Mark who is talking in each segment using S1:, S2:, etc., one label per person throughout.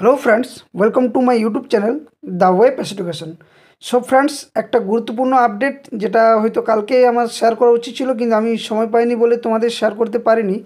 S1: Hello friends, welcome to my YouTube channel the web education. So friends, একটা গুরুত্বপূর্ণ update যেটা হয়তো কালকে আমার শেয়ার করা উচিত ছিল, কিন্তু আমি সময় পাইনি বলে তোমাদের শেয়ার করতে পারিনি।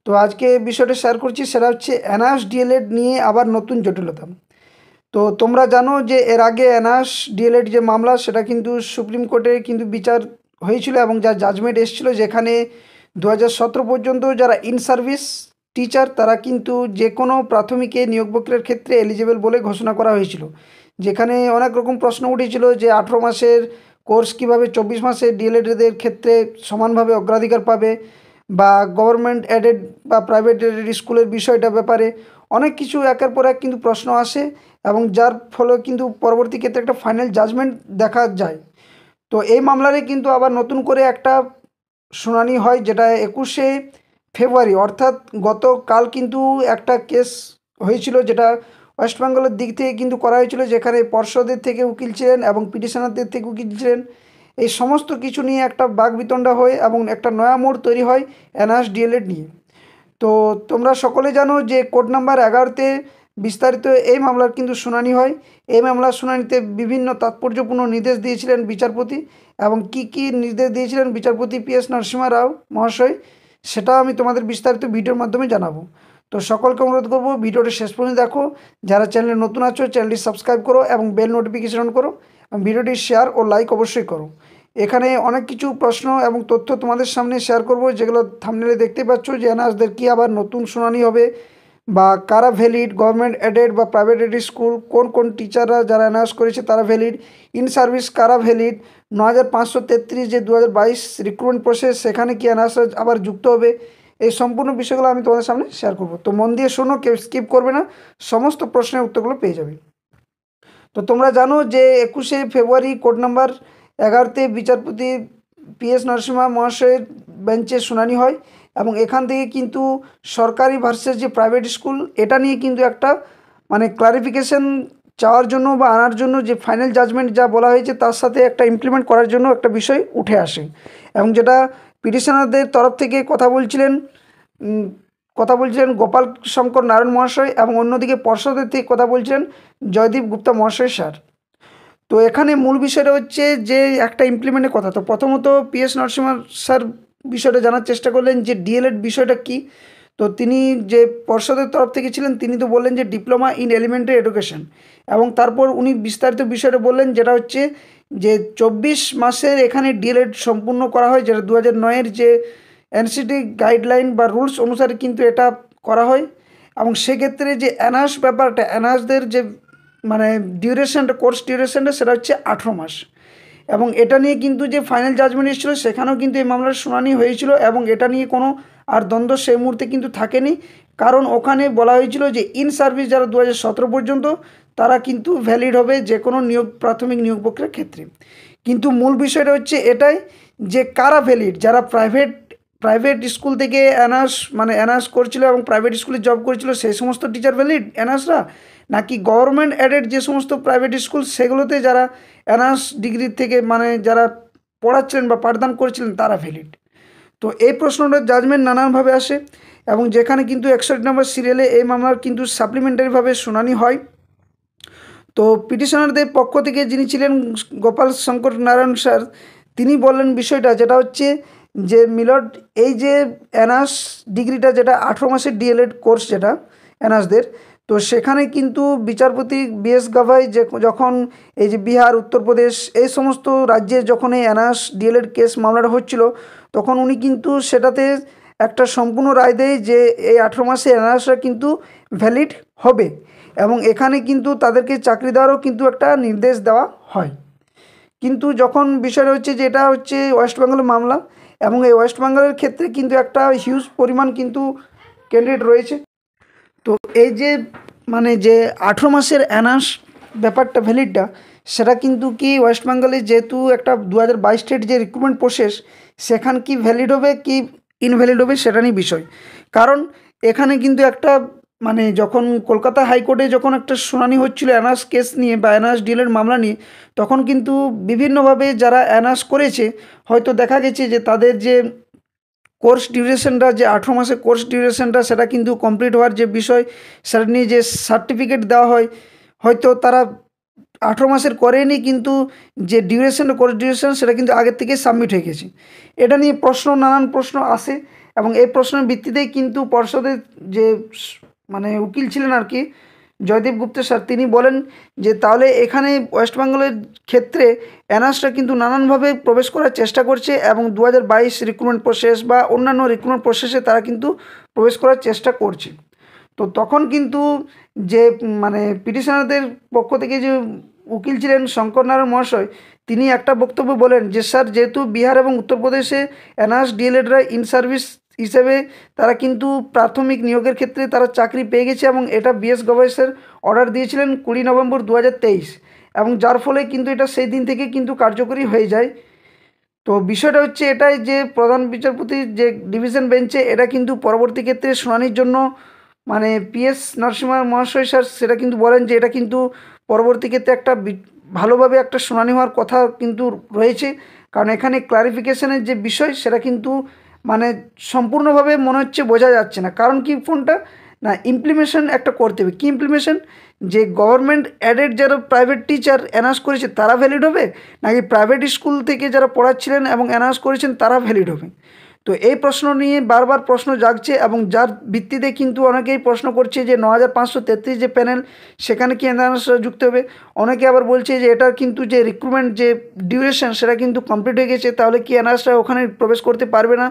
S1: তো আজকে বিষয়টা শেয়ার করছি, সেটা হচ্ছে এনআস ডিএলএড নিয়ে আবার নতুন জটিলতা। তো তোমরা জানো যে এর আগে এনআস ডিএলএড যে মামলা, সেটা কিন্তু সুপ্রিম কোর্টে কিন্তু বিচার হয়েছিল এবং যা জাজমেন্ট এসেছিল, যেখানে 2017 পর্যন্ত যারা ইন সার্ভিস টিচার তারা কিন্তু যে কোনো প্রাথমিকে নিয়োগ প্রক্রিয়ার ক্ষেত্রে এলিজিবল বলে ঘোষণা করা হয়েছিল। যেখানে অনেক রকম প্রশ্ন উঠেছিল যে 18 মাসের কোর্স কীভাবে 24 মাসের ডিএলএডদের ক্ষেত্রে সমানভাবে অগ্রাধিকার পাবে, বা গভর্নমেন্ট এডেড বা প্রাইভেট এডেড স্কুলের বিষয়টা ব্যাপারে অনেক কিছু একের পর এক কিন্তু প্রশ্ন আসে, এবং যার ফলে কিন্তু পরবর্তী ক্ষেত্রে একটা ফাইনাল জাজমেন্ট দেখা যায়। তো এই মামলারে কিন্তু আবার নতুন করে একটা শুনানি হয়, যেটা 21শে ফেব্রুয়ারি অর্থাৎ গতকাল কিন্তু একটা কেস হয়েছিল, যেটা ওয়েস্ট বেঙ্গলের দিক থেকে কিন্তু করা হয়েছিল, যেখানে পর্ষদের থেকে উকিল ছিলেন এবং পিটিশনারদের থেকে উকিল ছিলেন। এই সমস্ত কিছু নিয়ে একটা বাকবিতণ্ডা হয় এবং একটা নয়া মোড় তৈরি হয় এনআস ডিএলএড নিয়ে। তো তোমরা সকলে জানো যে কোড নাম্বার 11-তে বিস্তারিত এই মামলার কিন্তু শুনানি হয়। এই মামলার শুনানিতে বিভিন্ন তাৎপর্যপূর্ণ নির্দেশ দিয়েছিলেন বিচারপতি, এবং কি কি নির্দেশ দিয়েছিলেন বিচারপতি PS নরসিমা রাও মহাশয়, সেটা আমি তোমাদের বিস্তারিত ভিডিওর মাধ্যমে জানাবো। তো সকলকে অনুরোধ করবো ভিডিওটা শেষ পর্যন্ত দেখো। যারা চ্যানেলে নতুন আছো চ্যানেলটি সাবস্ক্রাইব করো এবং বেল নোটিফিকেশন অন করো, এবং ভিডিওটি শেয়ার ও লাইক অবশ্যই করো। এখানে অনেক কিছু প্রশ্ন এবং তথ্য তোমাদের সামনে শেয়ার করব, যেগুলো থাম্বনেলে দেখতে পাচ্ছ, যে এনআসদের কি আবার নতুন শুনানি হবে, বা কারা ভ্যালিড, গভর্নমেন্ট এডেড বা প্রাইভেট এডেড স্কুল, কোন কোন টিচাররা যারা এনআস করেছে তারা ভ্যালিড, ইন সার্ভিস কারা ভ্যালিড, 9533 যে 2022 রিক্রুটমেন্ট প্রসেস, সেখানে কি এনআস আবার যুক্ত হবে। এই সম্পূর্ণ বিষয়গুলো আমি তোমাদের সামনে শেয়ার করব। তো মন দিয়ে শোনো, কেউ স্কিপ করবে না, সমস্ত প্রশ্নের উত্তরগুলো পেয়ে যাবে। তো তোমরা জানো যে 21শে ফেব্রুয়ারি কোড নাম্বার 11-তে বিচারপতি PS নরসিমহা মহাশয়ের বেঞ্চে শুনানি হয়, এবং এখান থেকে কিন্তু সরকারি ভার্সেস যে প্রাইভেট স্কুল, এটা নিয়ে কিন্তু একটা মানে ক্লারিফিকেশন চাওয়ার জন্য বা আনার জন্য, যে ফাইনাল জাজমেন্ট যা বলা হয়েছে তার সাথে একটা ইমপ্লিমেন্ট করার জন্য একটা বিষয় উঠে আসে, এবং যেটা পিটিশনারদের তরফ থেকে কথা বলছিলেন গোপাল শঙ্কর নারায়ণ মহাশয়, এবং অন্যদিকে পর্ষদের থেকে কথা বলছিলেন জয়দীপ গুপ্তা মহাশয় স্যার। তো এখানে মূল বিষয়টা হচ্ছে যে একটা ইমপ্লিমেন্টের কথা। তো প্রথমত PS নরসিমহা স্যার বিষয়টা জানার চেষ্টা করলেন যে ডিএলএড বিষয়টা কী। তো তিনি যে পর্ষদের তরফ থেকে ছিলেন, তিনি তো বললেন যে ডিপ্লোমা ইন এলিমেন্টারি এডুকেশন, এবং তারপর উনি বিস্তারিত বিষয়টা বললেন, যেটা হচ্ছে যে 24 মাসের এখানে ডিএলএড সম্পূর্ণ করা হয়, যেটা 2009-এর যে এনসিটি গাইডলাইন বা রুলস অনুসারে কিন্তু এটা করা হয়। এবং সেক্ষেত্রে যে এনআস ব্যাপারটা, এনআসদের যে মানে ডিউরেশনটা, কোর্স ডিউরেশনটা, সেটা হচ্ছে 18 মাস। এবং এটা নিয়ে কিন্তু যে ফাইনাল জাজমেন্ট এসেছিলো, সেখানেও কিন্তু এই মামলার শুনানি হয়েছিল, এবং এটা নিয়ে কোনো আর দ্বন্দ্ব সেই মুহূর্তে কিন্তু থাকেনি। কারণ ওখানে বলা হয়েছিল যে ইন সার্ভিস যারা 2017 পর্যন্ত, তারা কিন্তু ভ্যালিড হবে যে কোনো প্রাথমিক নিয়োগ প্রক্রিয়ার ক্ষেত্রে। কিন্তু মূল বিষয়টা হচ্ছে এটাই, যে কারা ভ্যালিড, যারা প্রাইভেট স্কুল থেকে এনআস করছিল এবং প্রাইভেট স্কুলে জব করেছিল, সেই সমস্ত টিচার ভ্যালিড এনআসরা, নাকি গভর্নমেন্ট এডেড যে সমস্ত প্রাইভেট স্কুল, সেগুলোতে যারা এনআস ডিগ্রি থেকে যারা পড়াচ্ছিলেন বা পাঠদান করেছিলেন তারা ভ্যালিড। তো এই প্রশ্নটার জাজমেন্ট নানানভাবে আসে, এবং যেখানে কিন্তু 61 নম্বর সিরিয়ালে এই মামলার কিন্তু সাপ্লিমেন্টারিভাবে শুনানি হয়। তো পিটিশনারদের পক্ষ থেকে যিনি ছিলেন গোপাল শঙ্কর নারায়ণ স্যার, তিনি বললেন বিষয়টা, যেটা হচ্ছে যে মিলড, এই যে এনআস ডিগ্রিটা, যেটা 18 মাসের ডিএলএড কোর্স যেটা এনআসদের, তো সেখানে কিন্তু বিচারপতি BS গাভাই যে যখন এই যে বিহার, উত্তরপ্রদেশ, এই সমস্ত রাজ্যে যখন এই এনআস ডিএলএড কেস মামলাটা হচ্ছিল, তখন উনি কিন্তু সেটাতে একটা সম্পূর্ণ রায় দেয় যে এই 18 মাসে এনআরএসরা কিন্তু ভ্যালিড হবে, এবং এখানে কিন্তু তাদেরকে চাকরি দেওয়ারও কিন্তু একটা নির্দেশ দেওয়া হয়। কিন্তু যখন বিষয়টা হচ্ছে যে এটা হচ্ছে ওয়েস্ট বেঙ্গলের মামলা, এবং এই ওয়েস্ট বেঙ্গলের ক্ষেত্রে কিন্তু একটা হিউজ পরিমাণ কিন্তু ক্যান্ডিডেট রয়েছে। তো এই যে যে 18 মাসের অ্যানার্স ব্যাপারটা ভ্যালিডটা, সেটা কিন্তু কি ওয়েস্ট বেঙ্গলে যেহেতু একটা 2022 স্টেট যে রিক্রুটমেন্ট প্রসেস, সেখান কি ভ্যালিড হবে কি ইনভ্যালিড হবে সেটা নিয়ে বিষয়। কারণ এখানে কিন্তু একটা যখন কলকাতা হাইকোর্টে যখন একটা শুনানি হচ্ছিল অ্যানার্স কেস নিয়ে বা অ্যানার্স ডিলের মামলা নিয়ে, তখন কিন্তু বিভিন্নভাবে যারা অ্যানার্স করেছে, হয়তো দেখা গেছে যে তাদের যে কোর্স ডিউরেশনটা যে 18 মাসের কোর্স ডিউরেশনটা সেটা কিন্তু কমপ্লিট হওয়ার যে বিষয় সেটা নিয়ে যে সার্টিফিকেট দেওয়া হয়, হয়তো তারা 18 মাসের করেনি, কিন্তু যে ডিউরেশন কোর্স ডিউরেশন সেটা কিন্তু আগের থেকেই সাবমিট হয়ে গেছে। এটা নিয়ে নানান প্রশ্ন আসে, এবং এই প্রশ্নের ভিত্তিতেই কিন্তু পর্ষদের যে মানে উকিল ছিলেন আর কি, জয়দীপ গুপ্ত স্যার, তিনি বলেন যে তাহলে এখানে ওয়েস্ট বেঙ্গলের ক্ষেত্রে এনআরএসটা কিন্তু নানানভাবে প্রবেশ করার চেষ্টা করছে, এবং 2022 রিক্রুটমেন্ট প্রসেস বা অন্যান্য রিক্রুটমেন্ট প্রসেসে তারা কিন্তু প্রবেশ করার চেষ্টা করছে। তো তখন কিন্তু যে মানে পিটিশনারদের পক্ষ থেকে যে উকিল ছিলেন শঙ্কর নারায়ণ মহাশয়, তিনি একটা বক্তব্য বলেন যে স্যার, যেহেতু বিহার এবং উত্তরপ্রদেশে এনআরএস ডিএলএডরা ইন সার্ভিস হিসেবে তারা কিন্তু প্রাথমিক নিয়োগের ক্ষেত্রে তারা চাকরি পেয়ে গেছে, এবং এটা বিএস গভর্নর অর্ডার দিয়েছিলেন 20 নভেম্বর 2023, এবং যার ফলে কিন্তু এটা সেই দিন থেকে কিন্তু কার্যকরী হয়ে যায়। তো বিষয়টা হচ্ছে এটাই যে প্রধান বিচারপতির যে ডিভিশন বেঞ্চে এটা কিন্তু পরবর্তী ক্ষেত্রে শুনানির জন্য মানে পিএস নরসিংহ মহাশয় স্যার সেটা কিন্তু বলেন যে এটা কিন্তু পরবর্তী ক্ষেত্রে একটা ভালোভাবে একটা শুনানি হওয়ার কথা কিন্তু রয়েছে, কারণ এখানে ক্লারিফিকেশনের যে বিষয় সেটা কিন্তু মানে সম্পূর্ণভাবে মনে হচ্ছে বোঝা যাচ্ছে না। কারণ কি ফোনটা না ইমপ্লিমেশন একটা করতে হবে, কী ইমপ্লিমেশন, যে গভর্নমেন্ট অ্যাডেড যারা প্রাইভেট টিচার অ্যানাউন্স করেছে তারা ভ্যালিড হবে, নাকি প্রাইভেট স্কুল থেকে যারা পড়াচ্ছিলেন এবং অ্যানাউন্স করেছেন তারা ভ্যালিড হবে। তো এই প্রশ্ন নিয়ে বারবার প্রশ্ন জাগছে, এবং যার ভিত্তিতে কিন্তু অনেকেই প্রশ্ন করছে যে 9533 যে প্যানেল সেখানে কি এনআরএস যুক্ত হবে। অনেকে আবার বলছে যে এটার কিন্তু যে রিক্রুটমেন্ট যে ডিউরেশন সেটা কিন্তু কমপ্লিট হয়ে গেছে, তাহলে কি এনআরএসটা ওখানে প্রবেশ করতে পারবে না,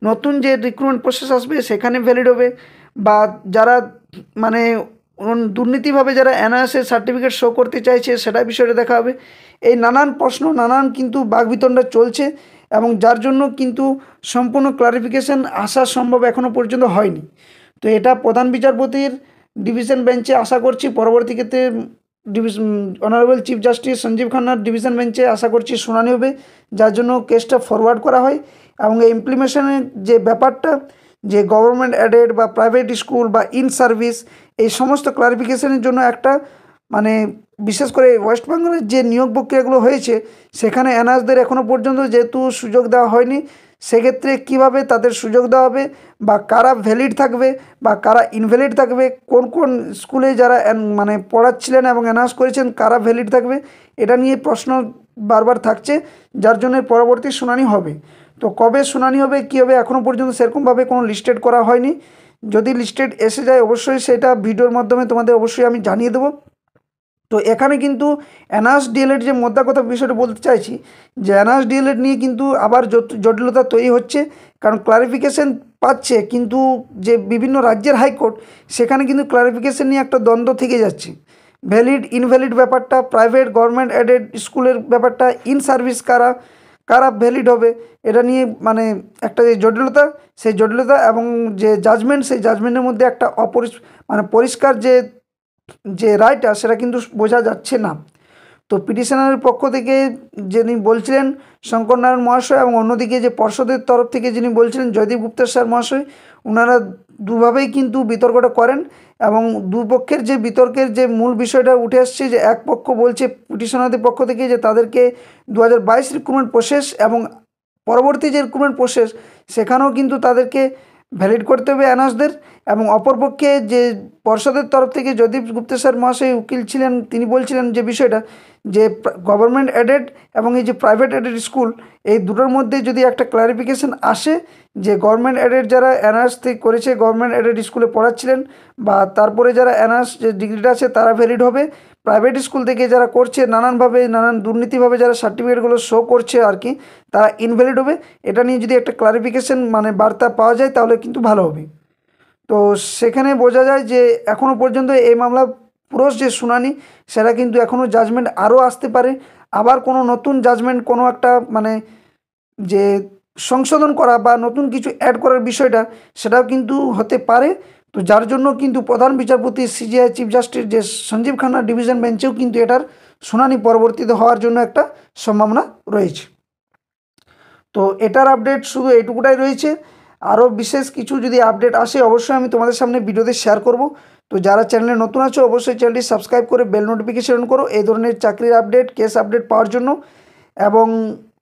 S1: নতুন যে রিক্রুটমেন্ট প্রসেস আসবে সেখানে ভ্যালিড হবে, বা যারা মানে দুর্নীতিভাবে যারা এনআরএসের সার্টিফিকেট শো করতে চাইছে সেটা বিষয়টা দেখা হবে। এই নানান প্রশ্ন নানান কিন্তু বাকবিতণ্ডা চলছে, এবং যার জন্য কিন্তু সম্পূর্ণ ক্লারিফিকেশান আসা সম্ভব এখনও পর্যন্ত হয়নি। তো এটা প্রধান বিচারপতির ডিভিশন বেঞ্চে আশা করছি পরবর্তী ক্ষেত্রে অনারেবল চিফ জাস্টিস সঞ্জীব খান্নার ডিভিশন বেঞ্চে আশা করছি শুনানি হবে, যার জন্য কেসটা ফরওয়ার্ড করা হয়, এবং এই ইমপ্লিমেশনের যে ব্যাপারটা যে গভর্নমেন্ট অ্যাডেড বা প্রাইভেট স্কুল বা ইন সার্ভিস এই সমস্ত ক্লারিফিকেশনের জন্য একটা মানে বিশেষ করে ওয়েস্ট বেঙ্গলের যে নিয়োগ প্রক্রিয়াগুলো হয়েছে সেখানে এনআরএসদের এখনও পর্যন্ত যেহেতু সুযোগ দেওয়া হয়নি, সেক্ষেত্রে কিভাবে তাদের সুযোগ দেওয়া হবে, বা কারা ভ্যালিড থাকবে বা কারা ইনভ্যালিড থাকবে, কোন কোন স্কুলে যারা মানে পড়াচ্ছিলেন এবং অ্যানাউন্স করেছেন কারা ভ্যালিড থাকবে, এটা নিয়ে প্রশ্ন বারবার থাকছে, যার জন্য পরবর্তী শুনানি হবে। তো কবে শুনানি হবে কী হবে এখনও পর্যন্ত সেরকমভাবে কোনো লিস্টেড করা হয়নি। যদি লিস্টেড এসে যায় অবশ্যই সেটা ভিডিওর মাধ্যমে তোমাদের অবশ্যই আমি জানিয়ে দেবো। তো এখানে কিন্তু এনআরএস ডিএলএড যে মোদ্দা কথা বিষয়টা বলতে চাইছি যে এনআরএস ডিএলএড নিয়ে কিন্তু আবার জটিলতা তৈরি হচ্ছে, কারণ ক্লারিফিকেশন পাচ্ছে কিন্তু যে বিভিন্ন রাজ্যের হাইকোর্ট সেখানে কিন্তু ক্লারিফিকেশন নিয়ে একটা দ্বন্দ্ব থেকে যাচ্ছে, ভ্যালিড ইনভ্যালিড ব্যাপারটা, প্রাইভেট গভর্নমেন্ট এডেড স্কুলের ব্যাপারটা, ইন সার্ভিস কারা কারা ভ্যালিড হবে, এটা নিয়ে মানে একটা যে জটিলতা সেই জটিলতা এবং যে জাজমেন্ট সেই জাজমেন্টের মধ্যে একটা মানে পরিষ্কার যে যে রায়টা সেটা কিন্তু বোঝা যাচ্ছে না। তো পিটিশনারের পক্ষ থেকে যিনি বলছিলেন শঙ্কর নারায়ণ মহাশয়, এবং অন্যদিকে যে পর্ষদের তরফ থেকে যিনি বলছিলেন জয়দীপ গুপ্তা স্যার মহাশয়, ওনারা দুভাবেই কিন্তু বিতর্কটা করেন, এবং দুপক্ষের যে বিতর্কের যে মূল বিষয়টা উঠে আসছে যে এক পক্ষ বলছে পিটিশনারদের পক্ষ থেকে যে তাদেরকে 2022 রিক্রুটমেন্ট প্রসেস এবং পরবর্তী যে রিক্রুটমেন্ট প্রসেস সেখানেও কিন্তু তাদেরকে ভ্যালিড করতে হবে এনআরএসদের, এবং অপরপক্ষে যে পর্ষদের তরফ থেকে জয়দীপ গুপ্তা স্যার মহাশয় উকিল ছিলেন তিনি বলছিলেন যে বিষয়টা যে গভর্নমেন্ট এডেড এবং এই যে প্রাইভেট এডেড স্কুল এই দুটোর মধ্যে যদি একটা ক্লারিফিকেশন আসে যে গভর্নমেন্ট এডেড যারা এনআরএস থেকে করেছে গভর্নমেন্ট এডেড স্কুলে পড়াচ্ছিলেন বা তারপরে যারা এনআরএস যে ডিগ্রিটা আছে তারা ভ্যালিড হবে, প্রাইভেট স্কুল থেকে যারা করছে নানানভাবে নানান দুর্নীতিভাবে যারা সার্টিফিকেটগুলো শো করছে আর কি তারা ইনভ্যালিড হবে। এটা নিয়ে যদি একটা ক্লারিফিকেশন মানে বার্তা পাওয়া যায় তাহলে কিন্তু ভালো হবে। তো সেখানে বোঝা যায় যে এখনও পর্যন্ত এই মামলা পুরো যে শুনানি সেটা কিন্তু এখনও জাজমেন্ট আরও আসতে পারে, আবার কোনো নতুন জাজমেন্ট কোনো একটা মানে যে সংশোধন করা বা নতুন কিছু অ্যাড করার বিষয়টা সেটাও কিন্তু হতে পারে। তো যার জন্য কিন্তু প্রধান বিচারপতি সিজিআই চিফ জাস্টিস যে সঞ্জীব খান্না ডিভিশন বেঞ্চেও কিন্তু এটার শুনানি পরবর্তীতে হওয়ার জন্য একটা সম্ভাবনা রয়েছে। তো এটার আপডেট শুধু এইটুকুটাই রয়েছে, আরও বিশেষ কিছু যদি আপডেট আসে অবশ্যই আমি তোমাদের সামনে ভিডিওতে শেয়ার করব। তো যারা চ্যানেলে নতুন আছো অবশ্যই চ্যানেলটি সাবস্ক্রাইব করে বেল নোটিফিকেশন করো এই ধরনের চাকরির আপডেট কেস আপডেট পাওয়ার জন্য। এবং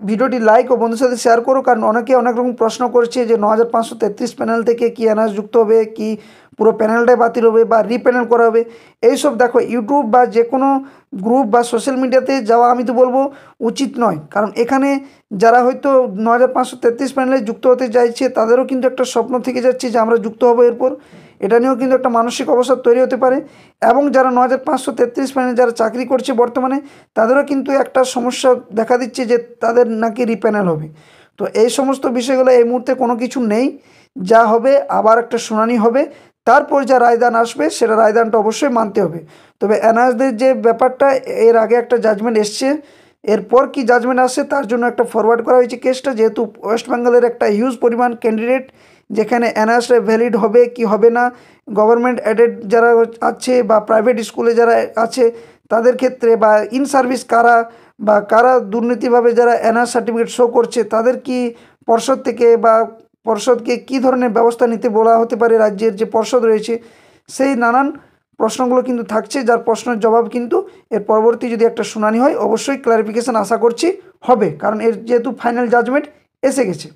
S1: ভিডিওটি লাইক ও বন্ধুর সাথে শেয়ার করো, কারণ অনেকে অনেক রকম প্রশ্ন করছে যে 9533 প্যানেল থেকে কি এনআরএস যুক্ত হবে, কি পুরো প্যানেলটাই বাতিল হবে বা রিপ্যানেল করা হবে। এইসব দেখো ইউটিউব বা যে কোনো গ্রুপ বা সোশ্যাল মিডিয়াতে যাওয়া আমি তো বলবো উচিত নয়, কারণ এখানে যারা হয়তো 9533 প্যানেলে যুক্ত হতে চাইছে তাদেরও কিন্তু একটা স্বপ্ন থেকে যাচ্ছে যে আমরা যুক্ত হবো এরপর, এটা নিয়েও কিন্তু একটা মানসিক অবস্থা তৈরি হতে পারে। এবং যারা 9533 প্যানেলে যারা চাকরি করছে বর্তমানে তাদেরও কিন্তু একটা সমস্যা দেখা দিচ্ছে যে তাদের নাকি রিপ্যানেল হবে। তো এই সমস্ত বিষয়গুলো এই মুহূর্তে কোনো কিছু নেই, যা হবে আবার একটা শুনানি হবে, তারপর যা রায়দান আসবে সেটা রায়দানটা অবশ্যই মানতে হবে। তবে এনআরএসদের যে ব্যাপারটা, এর আগে একটা জাজমেন্ট এসছে, এরপর কি জাজমেন্ট আসে তার জন্য একটা ফরওয়ার্ড করা হয়েছে কেসটা, যেহেতু ওয়েস্ট বেঙ্গলের একটা হিউজ পরিমাণ ক্যান্ডিডেট যেখানে এনআরএসটা ভ্যালিড হবে কি হবে না, গভর্নমেন্ট এডেড যারা আছে বা প্রাইভেট স্কুলে যারা আছে তাদের ক্ষেত্রে, বা ইন সার্ভিস কারা বা কারা দুর্নীতিভাবে যারা এনআর সার্টিফিকেট শো করছে তাদের কি পর্ষদ থেকে বা পর্ষদকে কী ধরনের ব্যবস্থা নিতে বলা হতে পারে, রাজ্যের যে পর্ষদ রয়েছে সেই নানান প্রশ্নগুলো কিন্তু থাকছে, যার প্রশ্নের জবাব কিন্তু এর পরবর্তী যদি একটা শুনানি হয় অবশ্যই ক্লারিফিকেশান আশা করছি হবে, কারণ এর যেহেতু ফাইনাল জাজমেন্ট এসে গেছে।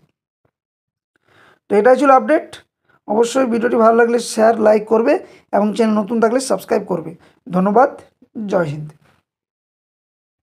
S1: তো এটাই ছিল আপডেট। অবশ্যই ভিডিওটি ভালো লাগলে শেয়ার লাইক করবে এবং চ্যানেল নতুন থাকলে সাবস্ক্রাইব করবে। ধন্যবাদ। জয় হিন্দ।